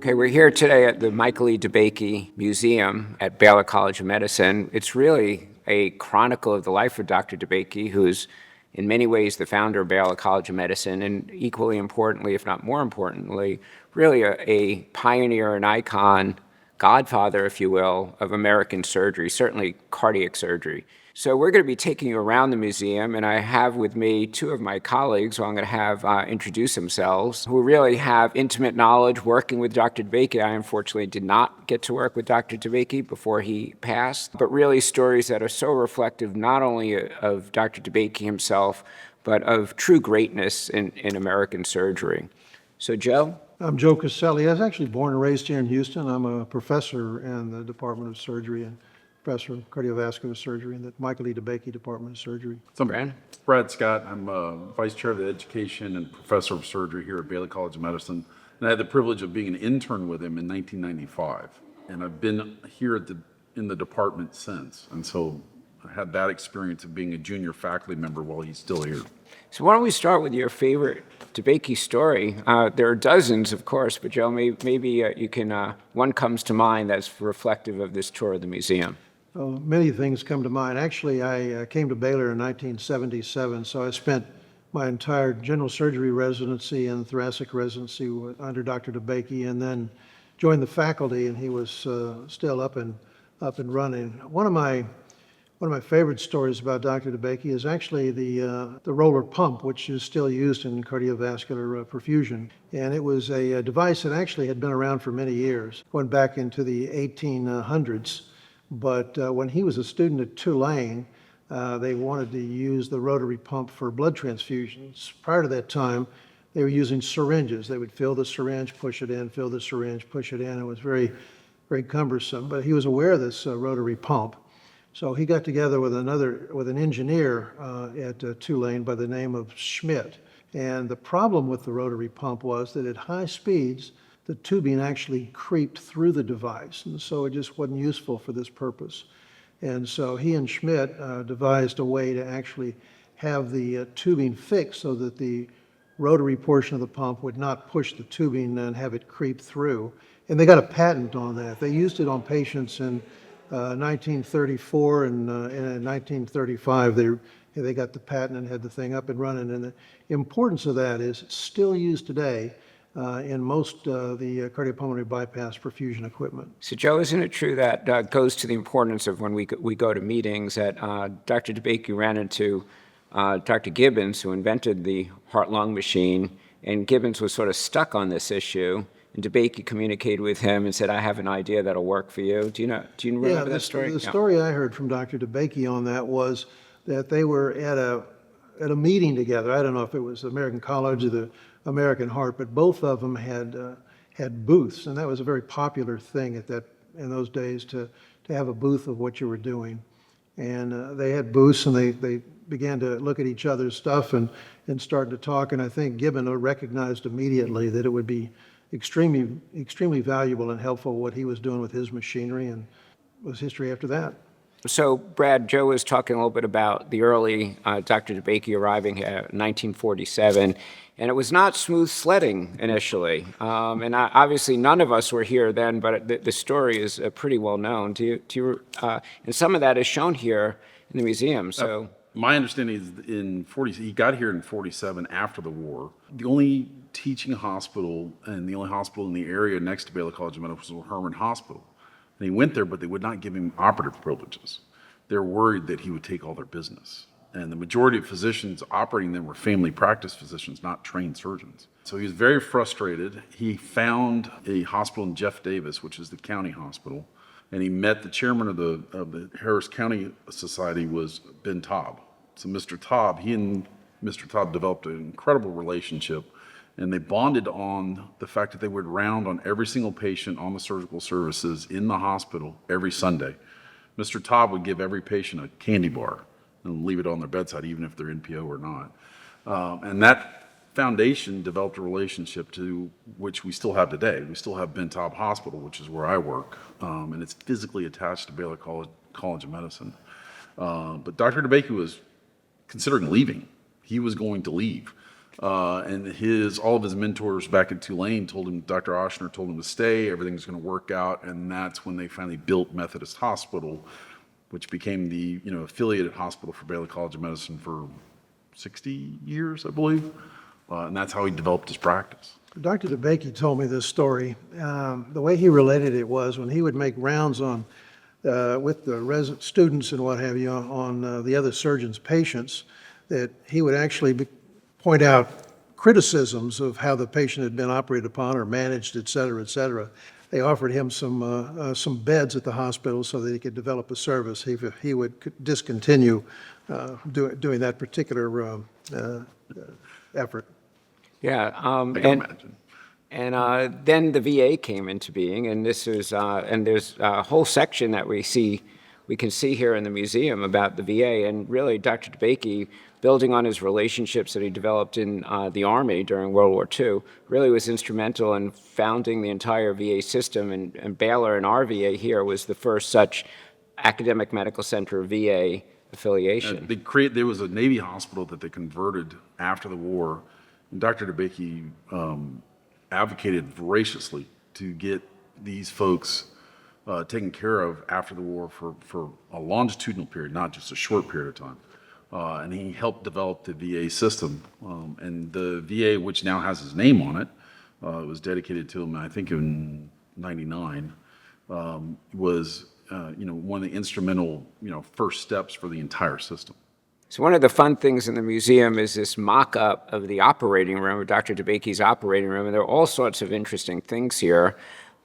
Okay, we're here today at the Michael E. DeBakey Museum at Baylor College of Medicine. It's really a chronicle of the life of Dr. DeBakey, who's in many ways the founder of Baylor College of Medicine, and equally importantly, if not more importantly, really a pioneer, an icon, godfather, if you will, of American surgery, certainly cardiac surgery. So we're going to be taking you around the museum, and I have with me two of my colleagues who I'm going to have introduce themselves, who really have intimate knowledge working with Dr. DeBakey. I unfortunately did not get to work with Dr. DeBakey before he passed, but really stories that are so reflective not only of Dr. DeBakey himself, but of true greatness in American surgery. So Joe? I'm Joe Coselli. I was actually born and raised here in Houston. I'm a professor in the Department of Surgery and professor of cardiovascular surgery in the Michael E. DeBakey Department of Surgery. So Brad? Brad Scott. I'm vice chair of the education and professor of surgery here at Baylor College of Medicine. And I had the privilege of being an intern with him in 1995. And I've been here in the department since. And so I had that experience of being a junior faculty member while he's still here. So why don't we start with your favorite DeBakey story? There are dozens, of course, but Joe, maybe you can, one comes to mind that's reflective of this tour of the museum. Many things come to mind. Actually, I came to Baylor in 1977, so I spent my entire general surgery residency and thoracic residency under Dr. DeBakey, and then joined the faculty, and he was still up and running. One of my favorite stories about Dr. DeBakey is actually the roller pump, which is still used in cardiovascular perfusion. And it was a device that actually had been around for many years, going back into the 1800s. But when he was a student at Tulane, they wanted to use the rotary pump for blood transfusions. Prior to that time, they were using syringes. They would fill the syringe, push it in, fill the syringe, push it in. It was very, very cumbersome. But he was aware of this rotary pump. So he got together with an engineer at Tulane by the name of Schmidt. And the problem with the rotary pump was that at high speeds, the tubing actually creeped through the device. And so it just wasn't useful for this purpose. And so he and Schmidt devised a way to actually have the tubing fixed so that the rotary portion of the pump would not push the tubing and have it creep through. And they got a patent on that. They used it on patients in 1934 and in 1935 they got the patent and had the thing up and running. And the importance of that is it's still used today in most of the cardiopulmonary bypass perfusion equipment. So Joe, isn't it true that goes to the importance of when we go to meetings that Dr. DeBakey ran into Dr. Gibbons, who invented the heart-lung machine, and Gibbons was sort of stuck on this issue. And DeBakey communicated with him and said, I have an idea that'll work for you. Do you remember that story? The story I heard from Dr. DeBakey on that was that they were at a meeting together. I don't know if it was the American College or the American Heart, but both of them had booths, and that was a very popular thing in those days to have a booth of what you were doing. And they had booths, and they began to look at each other's stuff and started to talk. And I think Gibbon recognized immediately that it would be extremely valuable and helpful what he was doing with his machinery, and it was history after that. So, Brad, Joe was talking a little bit about the early Dr. DeBakey arriving here in 1947, and it was not smooth sledding initially. Obviously, none of us were here then, but the story is pretty well known. And some of that is shown here in the museum. So, my understanding is he got here in 47 after the war. The only teaching hospital and the only hospital in the area next to Baylor College of Medicine was Herman Hospital. And he went there, but they would not give him operative privileges. They're worried that he would take all their business. And the majority of physicians operating them were family practice physicians, not trained surgeons. So he was very frustrated. He found a hospital in Jeff Davis, which is the county hospital, and he met the chairman of the Harris County Society was Ben Taub. So he and Mr. Taub developed an incredible relationship, and they bonded on the fact that they would round on every single patient on the surgical services in the hospital every Sunday. Mr. Taub would give every patient a candy bar and leave it on their bedside, even if they're NPO or not. And that foundation developed a relationship to which we still have today. We still have Ben Taub Hospital, which is where I work, and it's physically attached to Baylor College of Medicine. But Dr. DeBakey was considering leaving. He was going to leave. And all of his mentors back in Tulane told him, Dr. Oshner told him to stay, everything's going to work out. And that's when they finally built Methodist Hospital, which became the affiliated hospital for Baylor College of Medicine for 60 years, I believe. And that's how he developed his practice. Dr. DeBakey told me this story. The way he related it was when he would make rounds with the students and what have you on the other surgeons' patients, that he would actually point out criticisms of how the patient had been operated upon or managed, et cetera, et cetera. They offered him some beds at the hospital so that he could develop a service. He would discontinue doing that particular effort. Yeah. I can imagine. And then the VA came into being, and there's a whole section that we can see here in the museum about the VA, and really Dr. DeBakey, building on his relationships that he developed in the Army during World War II, really was instrumental in founding the entire VA system, and Baylor and our VA here was the first such academic medical center VA affiliation. There was a Navy hospital that they converted after the war, and Dr. DeBakey advocated voraciously to get these folks taken care of after the war for a longitudinal period, not just a short period of time. And he helped develop the VA system. And the VA, which now has his name on it, it was dedicated to him, I think, in '99, was one of the instrumental first steps for the entire system. So one of the fun things in the museum is this mock-up of the operating room, of Dr. DeBakey's operating room, and there are all sorts of interesting things here.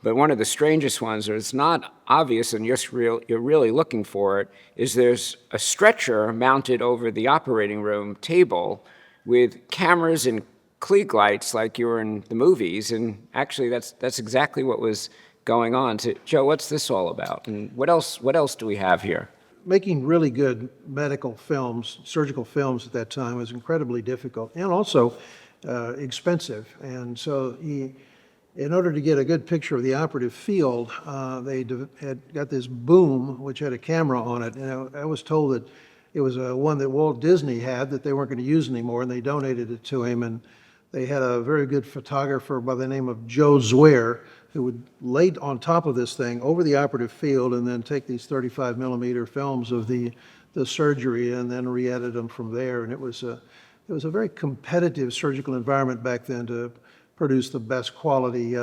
But one of the strangest ones, or it's not obvious and you're really looking for it, is there's a stretcher mounted over the operating room table with cameras and Klieg lights like you were in the movies, and actually that's exactly what was going on. So, Joe, what's this all about, and what else do we have here? Making really good medical films, surgical films at that time was incredibly difficult and also expensive. And so in order to get a good picture of the operative field, they had got this boom which had a camera on it. And I was told that it was one that Walt Disney had that they weren't going to use anymore, and they donated it to him. And they had a very good photographer by the name of Joe Zwier who would lay on top of this thing over the operative field and then take these 35 millimeter films of the surgery and then re-edit them from there. And it was a very competitive surgical environment back then to produce the best quality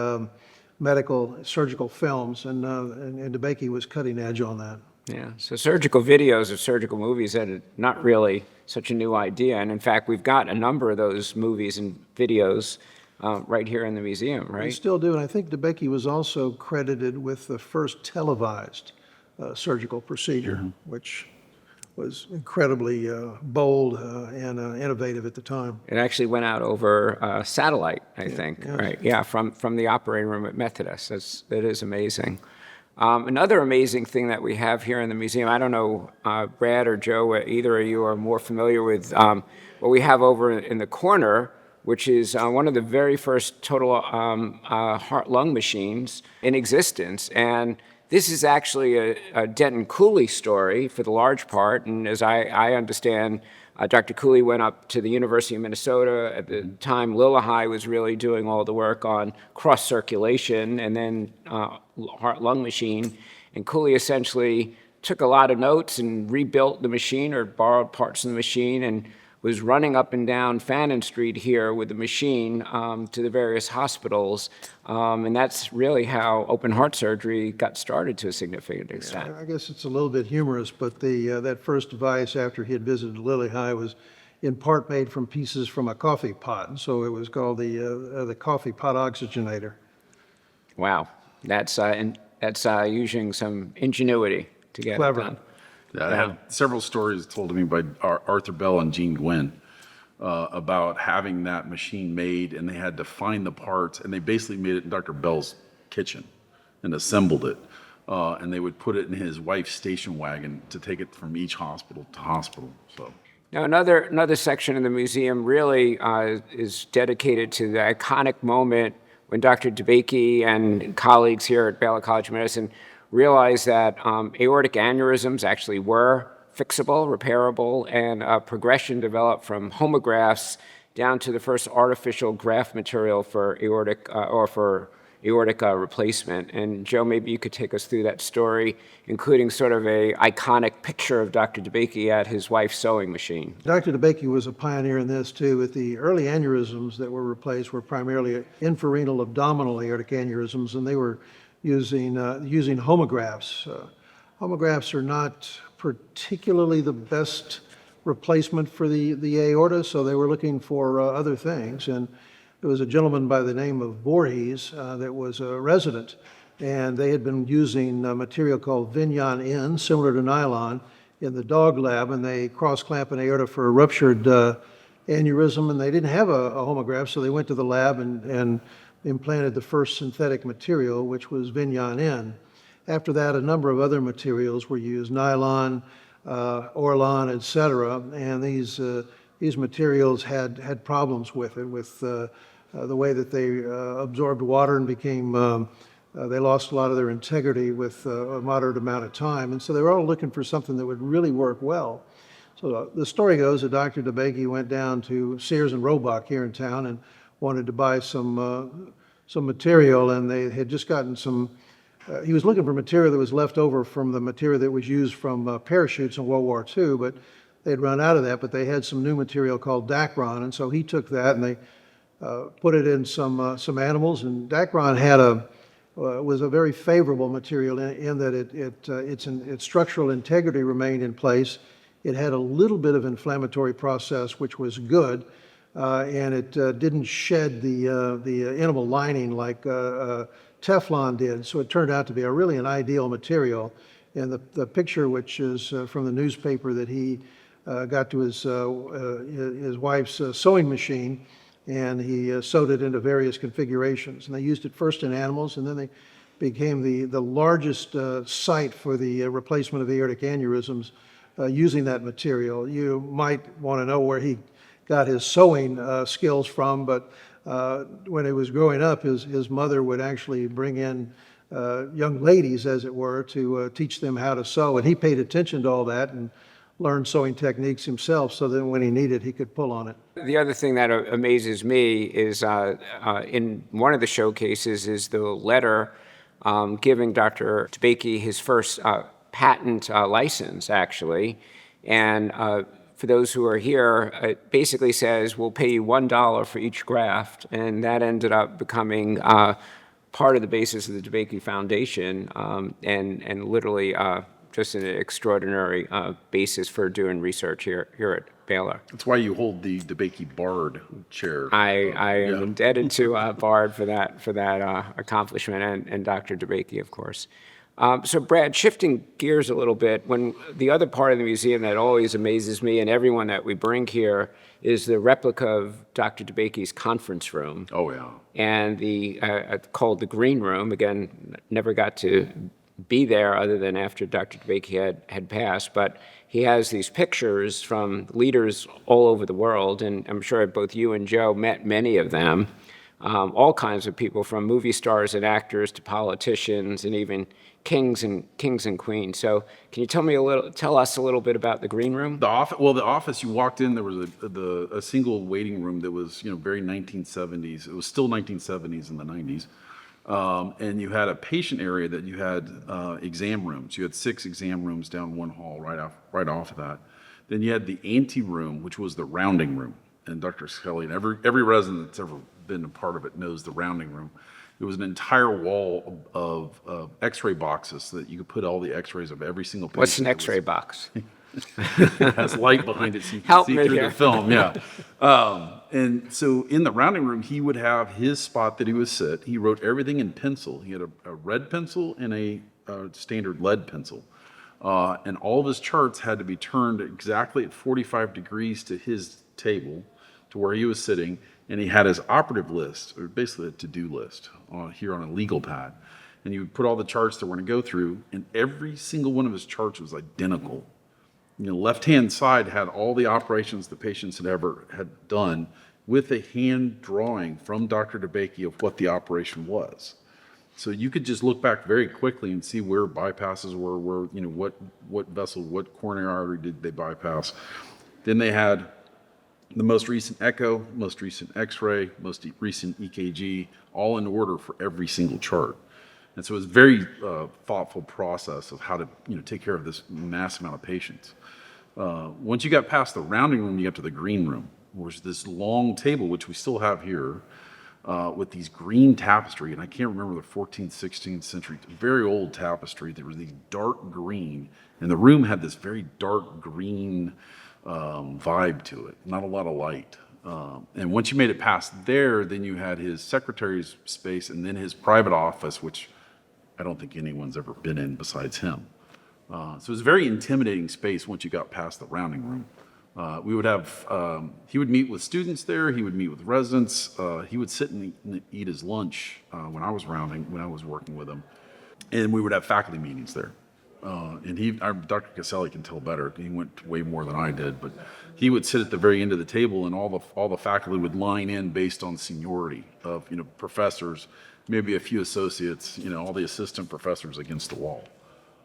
medical surgical films, and DeBakey was cutting edge on that. Yeah, so surgical videos of surgical movies are not really such a new idea, and in fact, we've got a number of those movies and videos right here in the museum, right? We still do, and I think DeBakey was also credited with the first televised surgical procedure, which was incredibly bold and innovative at the time. It actually went out over satellite, I think, yeah. right? Yeah, from the operating room at Methodist. That is amazing. Another amazing thing that we have here in the museum, I don't know, Brad or Joe, either of you are more familiar with what we have over in the corner, which is one of the very first total heart-lung machines in existence. And this is actually a Denton Cooley story for the large part, and as I understand, Dr. Cooley went up to the University of Minnesota. At the time, Lillahei was really doing all the work on cross-circulation and then heart-lung machine, and Cooley essentially took a lot of notes and rebuilt the machine or borrowed parts of the machine and was running up and down Fannin Street here with the machine to the various hospitals. And that's really how open heart surgery got started to a significant extent. I guess it's a little bit humorous, but that first device after he had visited Lillahei was in part made from pieces from a coffee pot. And so it was called the coffee pot oxygenator. Wow, that's using some ingenuity to get Clever. it done. I have several stories told to me by Arthur Bell and Gene Gwynn about having that machine made, and they had to find the parts, and they basically made it in Dr. Bell's kitchen and assembled it. And they would put it in his wife's station wagon to take it from each hospital to hospital. So. Now, another section of the museum really is dedicated to the iconic moment when Dr. DeBakey and colleagues here at Baylor College of Medicine realized that aortic aneurysms actually were fixable, repairable, and progression developed from homografts down to the first artificial graft material for aortic replacement. And Joe, maybe you could take us through that story, including sort of a iconic picture of Dr. DeBakey at his wife's sewing machine. Dr. DeBakey was a pioneer in this too. With the early aneurysms that were replaced were primarily infrarenal abdominal aortic aneurysms, and they were using homografts. Homografts are not particularly the best replacement for the aorta, so they were looking for other things. And there was a gentleman by the name of Voorhees that was a resident, and they had been using a material called Vignon N, similar to nylon, in the dog lab, and they cross-clamp an aorta for a ruptured aneurysm, and they didn't have a homograft, so they went to the lab and implanted the first synthetic material, which was Vignon N. After that, a number of other materials were used, nylon, Orlon, et cetera, and these materials had problems with it, with the way that they absorbed water and became, they lost a lot of their integrity with a moderate amount of time. And so they were all looking for something that would really work well. So the story goes that Dr. DeBakey went down to Sears and Roebuck here in town and wanted to buy some material, and they had just gotten some. He was looking for material that was left over from the material that was used from parachutes in World War II, but they'd run out of that. But they had some new material called Dacron, and so he took that and they put it in some animals. And Dacron was a very favorable material in that its structural integrity remained in place. It had a little bit of inflammatory process, which was good, and it didn't shed the enamel lining like Teflon did. So it turned out to be really an ideal material. And the picture, which is from the newspaper that he got to his wife's sewing machine, and he sewed it into various configurations. And they used it first in animals, and then they became the largest site for the replacement of aortic aneurysms using that material. You might want to know where he got his sewing skills from, but when he was growing up, his mother would actually bring in young ladies, as it were, to teach them how to sew. And he paid attention to all that and learned sewing techniques himself so that when he needed, he could pull on it. The other thing that amazes me is in one of the showcases is the letter giving Dr. DeBakey his first patent license, actually. And for those who are here, it basically says, we'll pay you $1 for each graft. And that ended up becoming part of the basis of the DeBakey Foundation, and literally just an extraordinary basis for doing research here at Baylor. That's why you hold the DeBakey Bard chair. I am indebted to Bard for that accomplishment, and Dr. DeBakey, of course. So Brad, shifting gears a little bit, when the other part of the museum that always amazes me and everyone that we bring here is the replica of Dr. DeBakey's conference room. Oh, yeah. And called the Green Room. Again, never got to be there other than after Dr. DeBakey had passed, but he has these pictures from leaders all over the world, and I'm sure both you and Joe met many of them. All kinds of people, from movie stars and actors to politicians and even kings and queens. So can you tell us a little bit about the Green Room? The office, you walked in, there was a single waiting room that was, very 1970s. It was still 1970s in the 90s. And you had a patient area that you had exam rooms. You had 6 exam rooms down one hall right off of that. Then you had the ante room, which was the rounding room. And Dr. Coselli and every resident that's ever been a part of it knows the rounding room. It was an entire wall of X-ray boxes so that you could put all the X-rays of every single patient. What's an X-ray box? It has light behind it so you can Help see me through here. the film, yeah. And so in the rounding room, he would have his spot that he would sit. He wrote everything in pencil. He had a red pencil and a standard lead pencil. And all of his charts had to be turned exactly at 45 degrees to his table, to where he was sitting, and he had his operative list, or basically a to-do list, here on a legal pad. And you would put all the charts that we're going to go through, and every single one of his charts was identical. Left-hand side had all the operations the patients had done, with a hand drawing from Dr. DeBakey of what the operation was. So you could just look back very quickly and see where bypasses were, what vessel, what coronary artery did they bypass. Then they had the most recent echo, most recent x-ray, most recent EKG, all in order for every single chart. And so it was a very thoughtful process of how to take care of this mass amount of patients. Once you got past the rounding room, you got to the green room, which is this long table, which we still have here, with these green tapestry, and I can't remember the 14th, 16th century, very old tapestry. There was these dark green, and the room had this very dark green vibe to it, not a lot of light. And once you made it past there, then you had his secretary's space and then his private office, which I don't think anyone's ever been in besides him. So it was a very intimidating space once you got past the rounding room. We would have, he would meet with students there, he would meet with residents, he would sit and eat his lunch when I was working with him. And we would have faculty meetings there. And Dr. Coselli can tell better, he went way more than I did, but he would sit at the very end of the table and all the faculty would line in based on seniority of, professors, maybe a few associates, all the assistant professors against the wall.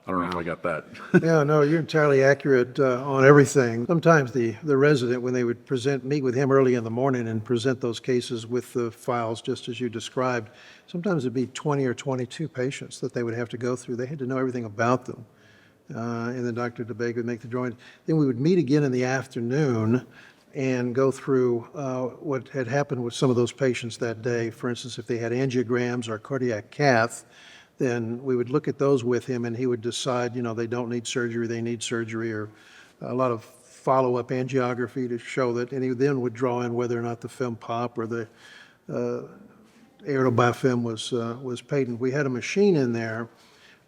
I don't know if I got that. Yeah, no, you're entirely accurate on everything. Sometimes the resident, when they would meet with him early in the morning and present those cases with the files, just as you described, sometimes it'd be 20 or 22 patients that they would have to go through. They had to know everything about them. And then Dr. DeBakey would make the drawing. Then we would meet again in the afternoon and go through what had happened with some of those patients that day. For instance, if they had angiograms or cardiac cath, then we would look at those with him and he would decide, they don't need surgery, they need surgery, or a lot of follow-up angiography to show that, and he then would draw in whether or not the film pop or the aortic biofilm was patent. We had a machine in there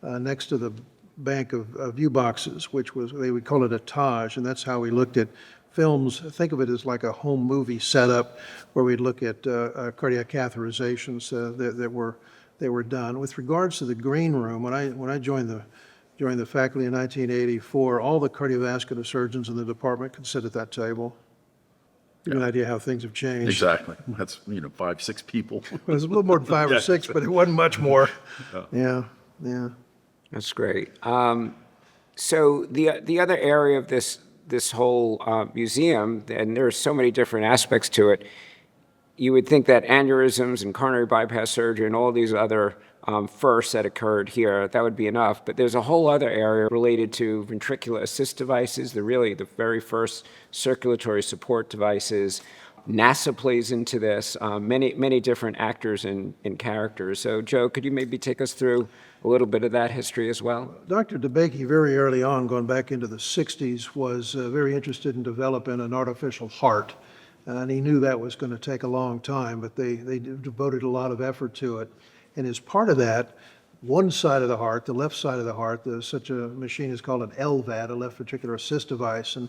next to the bank of view boxes, which was, they would call it a Taj, and that's how we looked at films. Think of it as like a home movie setup where we'd look at cardiac catheterizations that were done. With regards to the green room, when I joined the faculty in 1984, all the cardiovascular surgeons in the department could sit at that table. You have an idea how things have changed. Exactly. That's 5, 6 people. It was a little more than 5 or 6, but it wasn't much more. Yeah. That's great. So the other area of this whole museum, and there are so many different aspects to it, you would think that aneurysms and coronary bypass surgery and all these other firsts that occurred here, that would be enough. But there's a whole other area related to ventricular assist devices, the very first circulatory support devices. NASA plays into this, many different actors and characters. So, Joe, could you maybe take us through a little bit of that history as well? Dr. DeBakey, very early on, going back into the 60s, was very interested in developing an artificial heart. And he knew that was going to take a long time, but they devoted a lot of effort to it. And as part of that, one side of the heart, the left side of the heart, such a machine is called an LVAD, a left ventricular assist device. And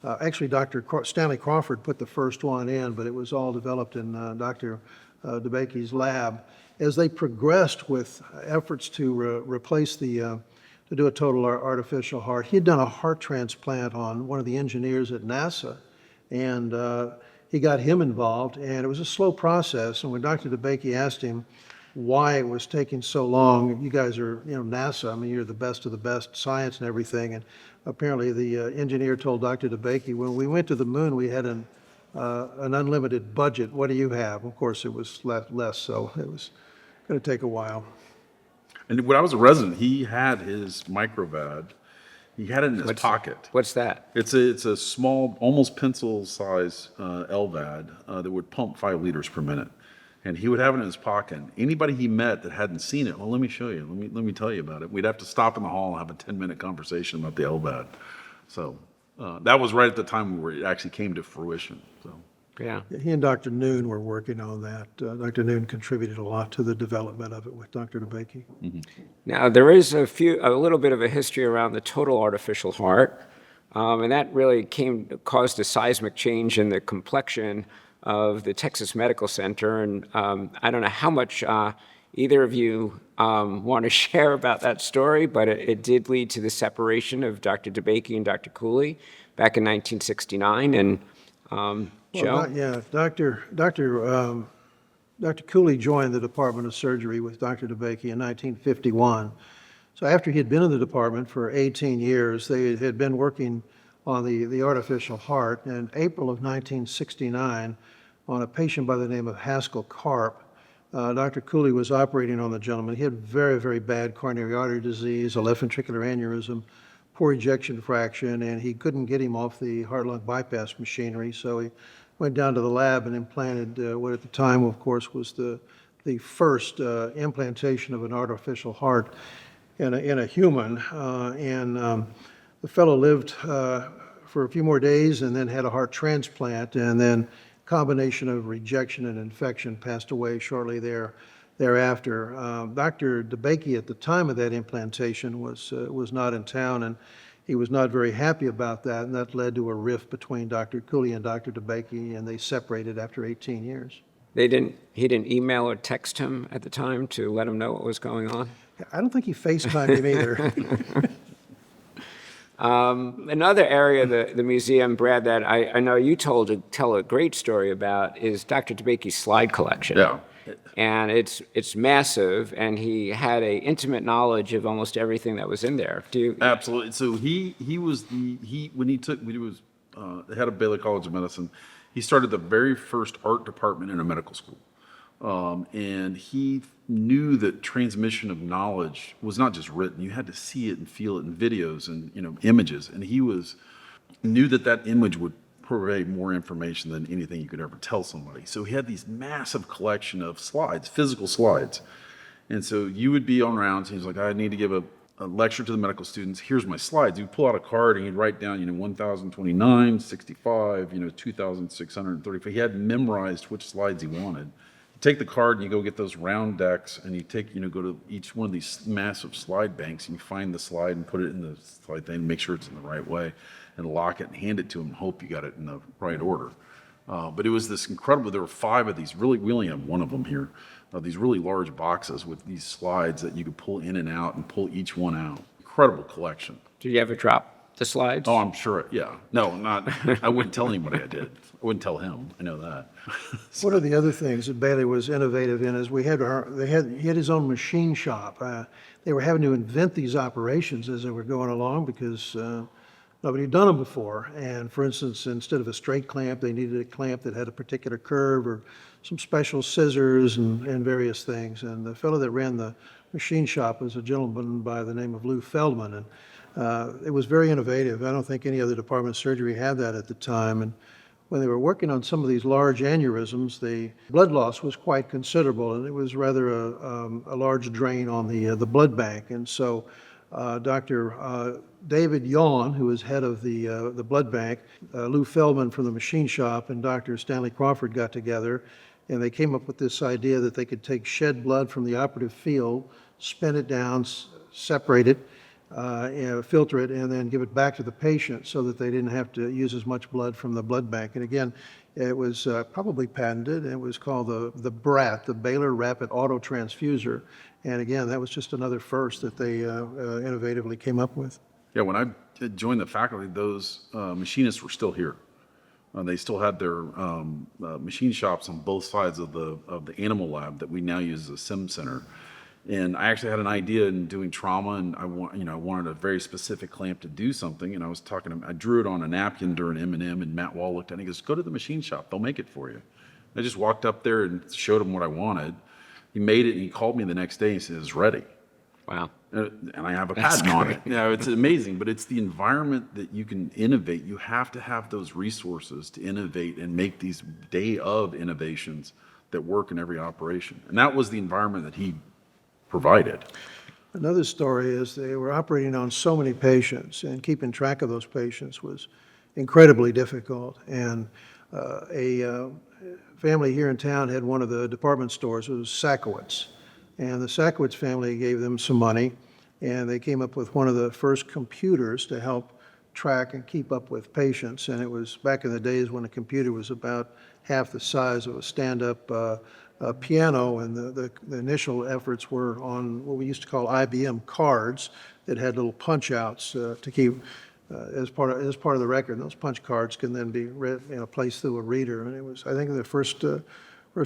actually, Dr. Stanley Crawford put the first one in, but it was all developed in Dr. DeBakey's lab. As they progressed with efforts to replace to do a total artificial heart, he had done a heart transplant on one of the engineers at NASA. And he got him involved, and it was a slow process. And when Dr. DeBakey asked him why it was taking so long, you guys are, NASA, I mean, you're the best of the best, science and everything. And apparently the engineer told Dr. DeBakey, when we went to the moon, we had an unlimited budget. What do you have? Of course, it was less, so it was going to take a while. And when I was a resident, he had his microvad. He had it in his pocket. What's that? It's a small, almost pencil-size LVAD that would pump 5 liters per minute. And he would have it in his pocket. Anybody he met that hadn't seen it, well, let me show you. Let me tell you about it. We'd have to stop in the hall and have a 10-minute conversation about the LVAD. So that was right at the time where it actually came to fruition. So. Yeah. He and Dr. Noon were working on that. Dr. Noon contributed a lot to the development of it with Dr. DeBakey. Mm-hmm. Now, there is a little bit of a history around the total artificial heart, and that really caused a seismic change in the complexion of the Texas Medical Center. And I don't know how much either of you want to share about that story, but it did lead to the separation of Dr. DeBakey and Dr. Cooley back in 1969. And Joe? Yeah, Dr. Cooley joined the Department of Surgery with Dr. DeBakey in 1951. So after he had been in the department for 18 years, they had been working on the artificial heart. In April of 1969, on a patient by the name of Haskell Karp, Dr. Cooley was operating on the gentleman. He had very, very bad coronary artery disease, a left ventricular aneurysm, poor ejection fraction, and he couldn't get him off the heart-lung bypass machinery, so he went down to the lab and implanted what at the time, of course, was the first implantation of an artificial heart in a human. The fellow lived for a few more days and then had a heart transplant, and then combination of rejection and infection passed away shortly thereafter. Dr. DeBakey at the time of that implantation was not in town, and he was not very happy about that, and that led to a rift between Dr. Cooley and Dr. DeBakey, and they separated after 18 years. He didn't email or text him at the time to let him know what was going on? I don't think he FaceTimed him either. Another area the museum, Brad, that I know you tell a great story about is Dr. DeBakey's slide collection. Yeah. And it's massive, and he had a intimate knowledge of almost everything that was in there. Absolutely. So he was when he was the head of Baylor College of Medicine, he started the very first art department in a medical school. And he knew that transmission of knowledge was not just written. You had to see it and feel it in videos and, images. And he knew that image would provide more information than anything you could ever tell somebody. So he had these massive collection of slides, physical slides. And so you would be on rounds, and he's like, I need to give a lecture to the medical students. Here's my slides. He'd pull out a card and he'd write down, 1,029, 65, 2,635. He had memorized which slides he wanted. You take the card and you go get those round decks, and you take, go to each one of these massive slide banks, and you find the slide and put it in the slide thing, make sure it's in the right way, and lock it and hand it to him and hope you got it in the right order. But it was this incredible, there were 5 of these, we only have one of them here, these really large boxes with these slides that you could pull in and out and pull each one out. Incredible collection. Did you ever drop the slides? Oh, I'm sure, yeah. No, I wouldn't tell anybody I did. I wouldn't tell him, I know that. One of the other things that Baylor was innovative in is he had his own machine shop. They were having to invent these operations as they were going along because nobody had done them before. And for instance, instead of a straight clamp, they needed a clamp that had a particular curve or some special scissors and various things. And the fellow that ran the machine shop was a gentleman by the name of Lou Feldman. And it was very innovative. I don't think any other department of surgery had that at the time. And when they were working on some of these large aneurysms, the blood loss was quite considerable, and it was rather a large drain on the blood bank. And so Dr. David Yawn, who was head of the blood bank, Lou Feldman from the machine shop, and Dr. Stanley Crawford got together, and they came up with this idea that they could take shed blood from the operative field, spin it down, separate it, filter it, and then give it back to the patient so that they didn't have to use as much blood from the blood bank. And again, it was probably patented. It was called the BRAT, the Baylor Rapid Auto Transfuser. And again, that was just another first that they innovatively came up with. Yeah, when I joined the faculty, those machinists were still here. They still had their machine shops on both sides of the animal lab that we now use as a sim center. And I actually had an idea in doing trauma, and I wanted a very specific clamp to do something. And I drew it on a napkin during M&M, and Matt Wall looked at it and he goes, "Go to the machine shop, they'll make it for you." I just walked up there and showed him what I wanted. He made it, and he called me the next day and said, "It's ready." Wow. And I have a patent on it. It's amazing, but it's the environment that you can innovate. You have to have those resources to innovate and make these day of innovations that work in every operation. And that was the environment that he provided. Another story is they were operating on so many patients, and keeping track of those patients was incredibly difficult. And a family here in town had one of the department stores. It was Sakowitz. And the Sakowitz family gave them some money, and they came up with one of the first computers to help track and keep up with patients. And it was back in the days when a computer was about half the size of a stand-up piano, and the initial efforts were on what we used to call IBM cards that had little punch-outs to keep as part of the record. And those punch cards can then be read, placed through a reader. And it was, I think, the first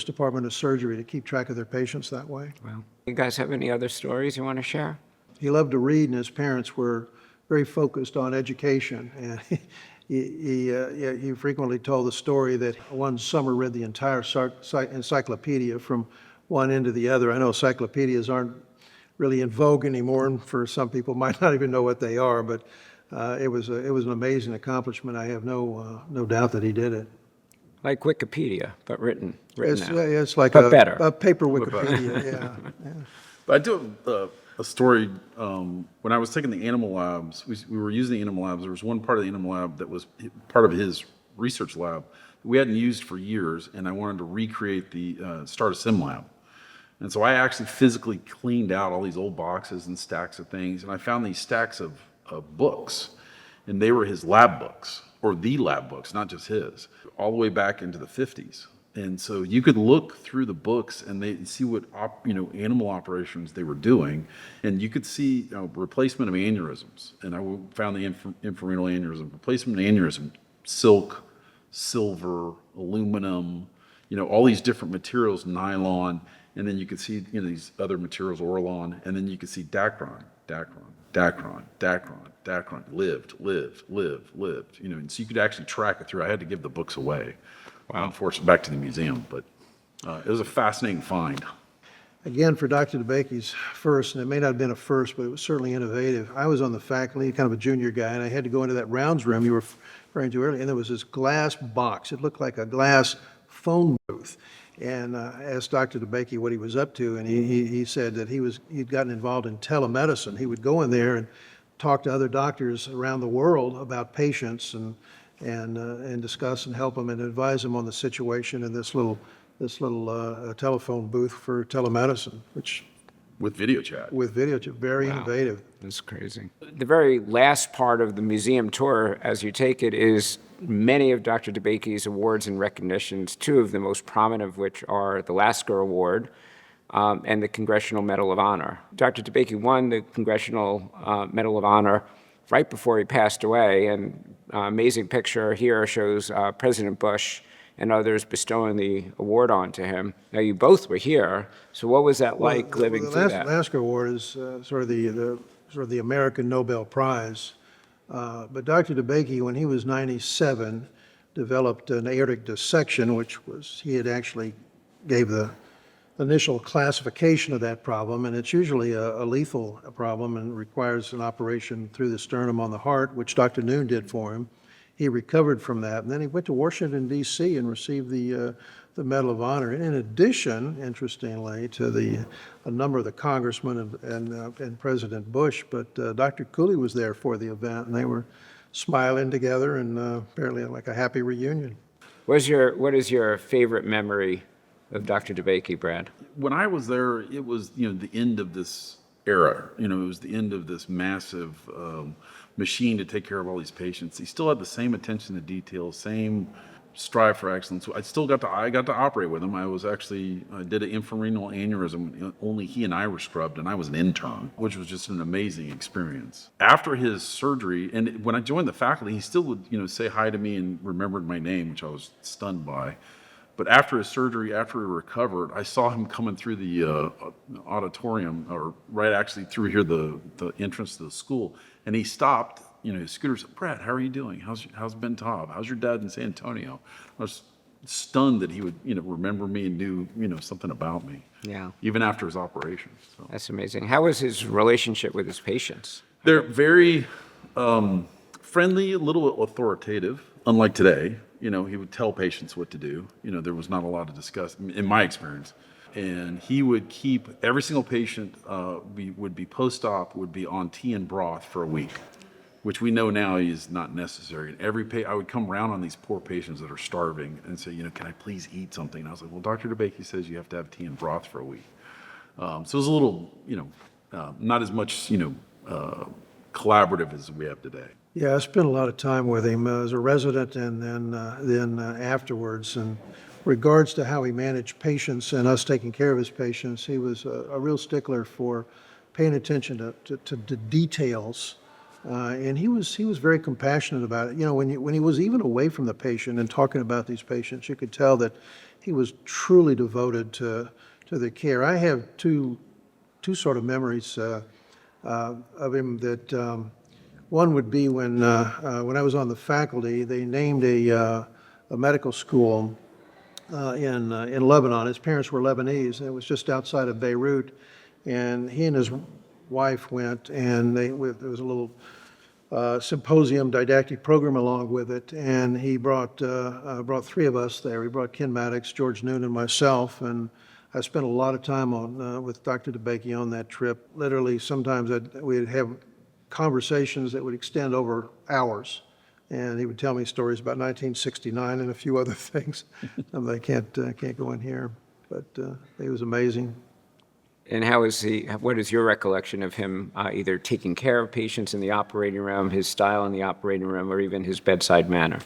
department of surgery to keep track of their patients that way. Well, you guys have any other stories you want to share? He loved to read, and his parents were very focused on education. he frequently told the story that one summer read the entire encyclopedia from one end to the other. I know encyclopedias aren't really in vogue anymore, and for some people might not even know what they are, but it was an amazing accomplishment. I have no doubt that he did it. Like Wikipedia, but written It's, out. it's like But better. a paper Wikipedia, yeah. But I do a story. When I was taking the animal labs, we were using the animal labs. There was one part of the animal lab that was part of his research lab that we hadn't used for years, and I wanted to recreate the start a sim lab. And so I actually physically cleaned out all these old boxes and stacks of things, and I found these stacks of books, and they were his lab books, or the lab books, not just his, all the way back into the 50s. And so you could look through the books and see what animal operations they were doing, and you could see replacement of aneurysms. And I found the infrarenal aneurysm, replacement of aneurysm, silk, silver, aluminum, all these different materials, nylon, and then you could see these other materials, Orlon, and then you could see Dacron, lived. And so you could actually track it through. I had to give the books away. Wow. Unfortunately, back to the museum, but it was a fascinating find. Again, for Dr. DeBakey's first, and it may not have been a first, but it was certainly innovative. I was on the faculty, kind of a junior guy, and I had to go into that rounds room you were referring to earlier, and there was this glass box. It looked like a glass phone booth. And I asked Dr. DeBakey what he was up to, and he said that he'd gotten involved in telemedicine. He would go in there and talk to other doctors around the world about patients and discuss and help them and advise them on the situation in this little telephone booth for telemedicine, which with video chat. Very innovative. That's crazy. The very last part of the museum tour, as you take it, is many of Dr. DeBakey's awards and recognitions, two of the most prominent of which are the Lasker Award and the Congressional Medal of Honor. Dr. DeBakey won the Congressional Medal of Honor right before he passed away, and amazing picture here shows President Bush and others bestowing the award on to him. Now, you both were here, so what was that like living through that? The Lasker Award is sort of the American Nobel Prize. But Dr. DeBakey, when he was 97, developed an aortic dissection, he had actually gave the initial classification of that problem, and it's usually a lethal problem and requires an operation through the sternum on the heart, which Dr. Noon did for him. He recovered from that, and then he went to Washington, D.C. and received the Medal of Honor. In addition, interestingly, to a number of the congressmen and President Bush, but Dr. Cooley was there for the event, and they were smiling together and apparently like a happy reunion. What is your favorite memory of Dr. DeBakey, Brad? When I was there, it was the end of this era. It was the end of this massive machine to take care of all these patients. He still had the same attention to detail, same strive for excellence. I got to operate with him. I did an infrarenal aneurysm. Only he and I were scrubbed, and I was an intern, which was just an amazing experience. After his surgery, and when I joined the faculty, he still would say hi to me and remembered my name, which I was stunned by. But after his surgery, after he recovered, I saw him coming through the auditorium, or right actually through here, the entrance to the school, and he stopped. His scooter said, "Brad, how are you doing? How's Ben Taub? How's your dad in San Antonio?" I was stunned that he would remember me and knew something about me. Yeah. Even after his operation. So. That's amazing. How was his relationship with his patients? They're very friendly, a little authoritative, unlike today. He would tell patients what to do. There was not a lot of discussion, in my experience. And he would keep every single patient would be post-op, would be on tea and broth for a week, which we know now is not necessary. And I would come around on these poor patients that are starving and say, can I please eat something? And I was like, well, Dr. DeBakey says you have to have tea and broth for a week. So it was a little, not as much, collaborative as we have today. Yeah, I spent a lot of time with him as a resident and then afterwards. And regards to how he managed patients and us taking care of his patients, he was a real stickler for paying attention to details. And he was very compassionate about it. When he was even away from the patient and talking about these patients, you could tell that he was truly devoted to their care. I have two sort of memories of him that One would be when I was on the faculty, they named a medical school in Lebanon. His parents were Lebanese, and it was just outside of Beirut. And he and his wife went, and there was a little symposium didactic program along with it, and he brought three of us there. He brought Ken Maddox, George Noon, and myself, and I spent a lot of time with Dr. DeBakey on that trip. Literally, sometimes we'd have conversations that would extend over hours, and he would tell me stories about 1969 and a few other things that I can't go in here, but he was amazing. And what is your recollection of him either taking care of patients in the operating room, his style in the operating room, or even his bedside manner?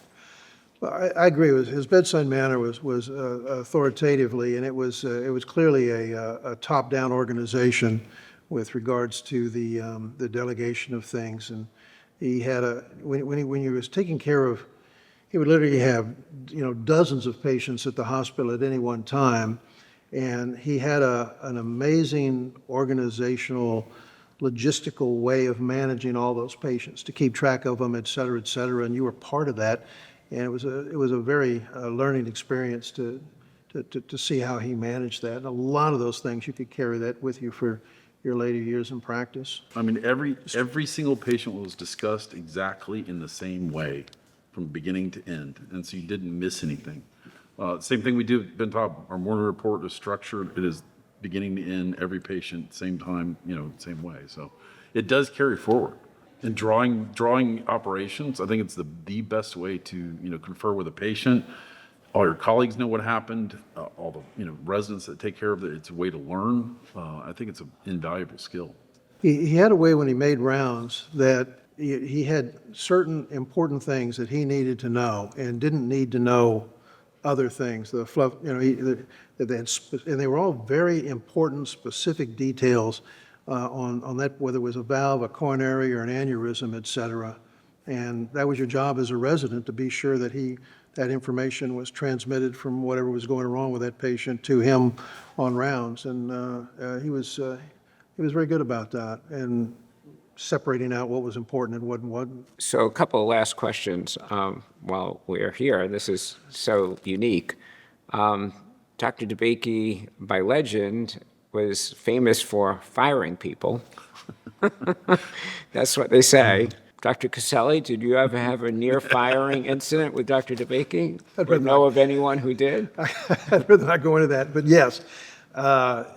Well, I agree with his bedside manner was authoritatively, and it was clearly a top-down organization with regards to the delegation of things. And he had when he was taking care of, he would literally have dozens of patients at the hospital at any one time. And he had an amazing organizational, logistical way of managing all those patients, to keep track of them, et cetera, and you were part of that. And it was a very learning experience to see how he managed that. And a lot of those things, you could carry that with you for your later years in practice. I mean, every single patient was discussed exactly in the same way from beginning to end, and so you didn't miss anything. Same thing we do at Ben Taub. Our morning report is structured. It is beginning to end, every patient, same time, same way. So it does carry forward. And drawing operations, I think it's the best way to, confer with a patient. All your colleagues know what happened, all the, residents that take care of it. It's a way to learn. I think it's an invaluable skill. He had a way when he made rounds that he had certain important things that he needed to know and didn't need to know other things, the fluff, that they had, and they were all very important, specific details on that, whether it was a valve, a coronary, or an aneurysm, et cetera. And that was your job as a resident, to be sure that that information was transmitted from whatever was going wrong with that patient to him on rounds. And he was very good about that, and separating out what was important and what wasn't. So a couple of last questions while we're here. This is so unique. Dr. DeBakey, by legend, was famous for firing people. That's what they say. Dr. Coselli, did you ever have a near firing incident with Dr. DeBakey? Or know of anyone who did? I'd rather not go into that, but yes.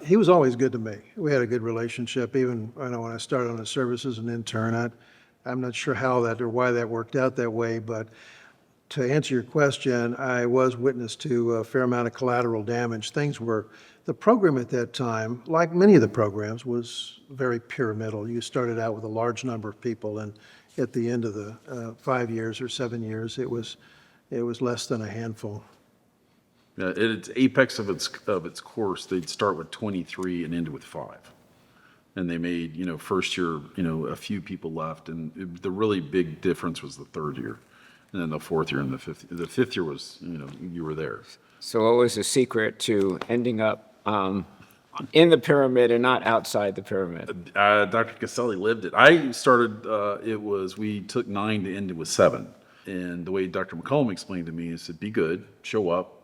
He was always good to me. We had a good relationship, even when I started on the service as an intern. I'm not sure how that or why that worked out that way, but to answer your question, I was witness to a fair amount of collateral damage. The program at that time, like many of the programs, was very pyramidal. You started out with a large number of people, and at the end of the 5 years or 7 years, it was less than a handful. At its apex of its course, they'd start with 23 and end with 5. And they made, first year, a few people left. And the really big difference was the third year. And then the fourth year and the fifth. The fifth year was, you were there. So what was the secret to ending up in the pyramid and not outside the pyramid? Dr. Coselli lived it. I started, we took 9 to end it with 7. And the way Dr. McCollum explained to me is to be good, show up,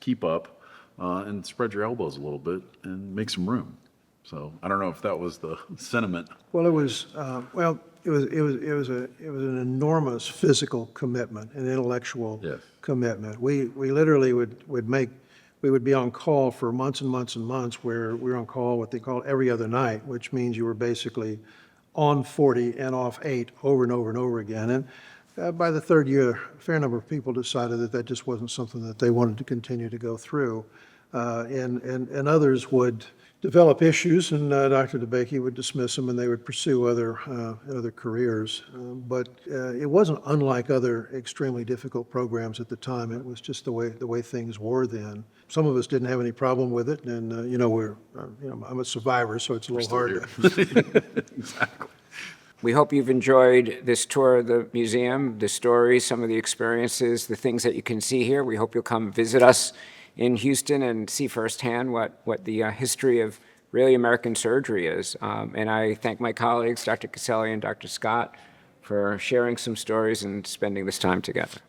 keep up, and spread your elbows a little bit and make some room. So I don't know if that was the sentiment. Well, it was an enormous physical commitment, an intellectual commitment. We literally would be on call for months and months and months, where we were on call what they call every other night, which means you were basically on 40 and off 8 over and over and over again. And by the third year, a fair number of people decided that just wasn't something that they wanted to continue to go through. And others would develop issues, and Dr. DeBakey would dismiss them, and they would pursue other careers. But it wasn't unlike other extremely difficult programs at the time. It was just the way things were then. Some of us didn't have any problem with it, and I'm a survivor, so it's a little hard. Exactly. We hope you've enjoyed this tour of the museum, the stories, some of the experiences, the things that you can see here. We hope you'll come visit us in Houston and see firsthand what the history of really American surgery is. And I thank my colleagues, Dr. Coselli and Dr. Scott, for sharing some stories and spending this time together.